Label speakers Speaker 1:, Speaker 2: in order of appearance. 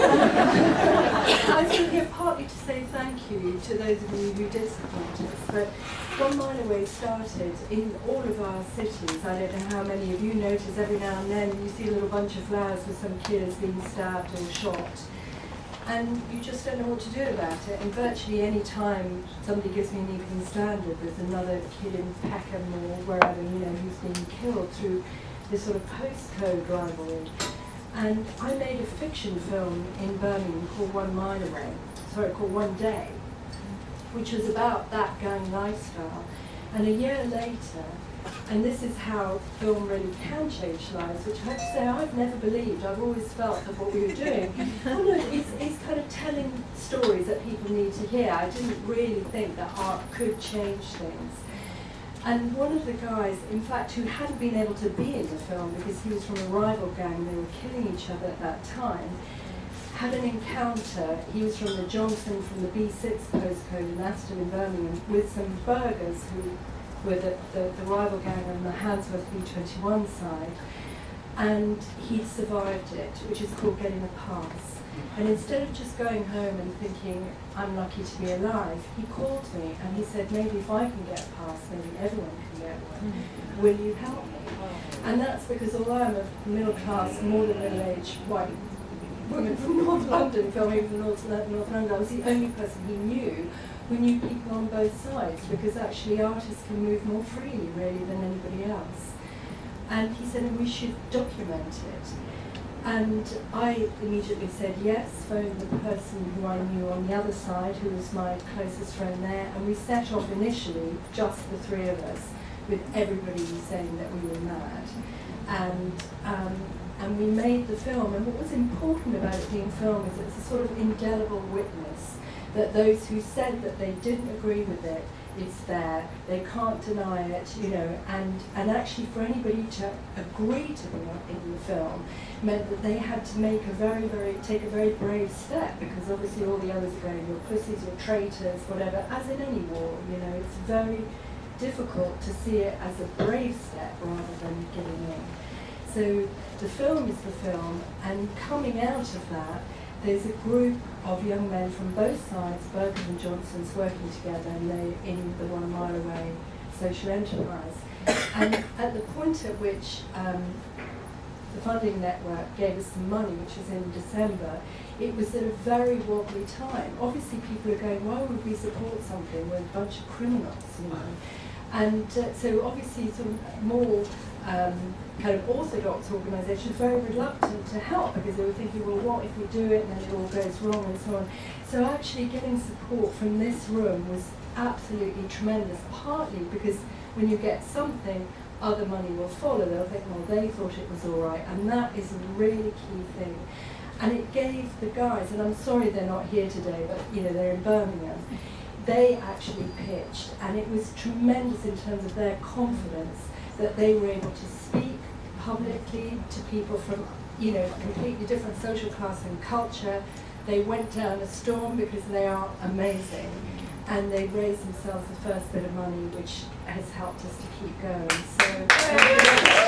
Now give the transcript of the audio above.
Speaker 1: I was here partly to say thank you to those of you who did support us, but 1 Mile Away started in all of our cities. I don't know how many of you notice every now and then you see a little bunch of flowers with some killers being stabbed or shot. And you just don't know what to do about it. And virtually any time somebody gives me an Evening Standard, there's another kid in Peckham or wherever, who's being killed through this sort of postcode rivalry. And I made a fiction film in Birmingham called 1 Mile Away, called One Day, which was about that gang lifestyle. And a year later, and this is how film really can change lives, which I have to say I've never believed. I've always felt that what we were doing, it's kind of telling stories that people need to hear. I didn't really think that art could change things. And one of the guys, in fact, who hadn't been able to be in the film because he was from a rival gang, they were killing each other at that time, had an encounter. He was from the Johnson, from the B6 postcode in Aston in Birmingham, with some burgers who were the rival gang on the Handsworth B21 side. And he'd survived it, which is called getting a pass. And instead of just going home and thinking, I'm lucky to be alive, he called me and he said, maybe if I can get a pass, maybe everyone can get one. Will you help me? And that's because although I'm a middle-class, more than middle-aged white woman from North London, filming from North London, I was the only person he knew who knew people on both sides, because actually artists can move more freely, really, than anybody else. And he said, we should document it. And I immediately said yes, phoned the person who I knew on the other side, who was my closest friend there, and we set off initially, just the three of us, with everybody saying that we were mad. And we made the film, and what was important about it being filmed is it's a sort of indelible witness, that those who said that they didn't agree with it, it's there, they can't deny it, and actually for anybody to agree to be in the film meant that they had to make take a very brave step, because obviously all the others are going, you're pussies, you're traitors, whatever, as in any war, it's very difficult to see it as a brave step rather than giving in. So the film is the film, and coming out of that, there's a group of young men from both sides, Burgers and Johnsons, working together, and they in the 1 Mile Away social enterprise. And at the point at which the funding network gave us some money, which was in December, it was at a very wobbly time. Obviously people are going, why would we support something with a bunch of criminals, And so obviously sort of more kind of orthodox organisations very reluctant to help, because they were thinking, well, what if we do it and then it all goes wrong and so on. So actually getting support from this room was absolutely tremendous, partly because when you get something, other money will follow. They'll think, well, they thought it was all right, and that is a really key thing. And it gave the guys, and I'm sorry they're not here today, but they're in Birmingham, they actually pitched, and it was tremendous in terms of their confidence that they were able to speak publicly to people from a completely different social class and culture. They went down a storm because they are amazing, and they raised themselves the first bit of money, which has helped us to keep going. So.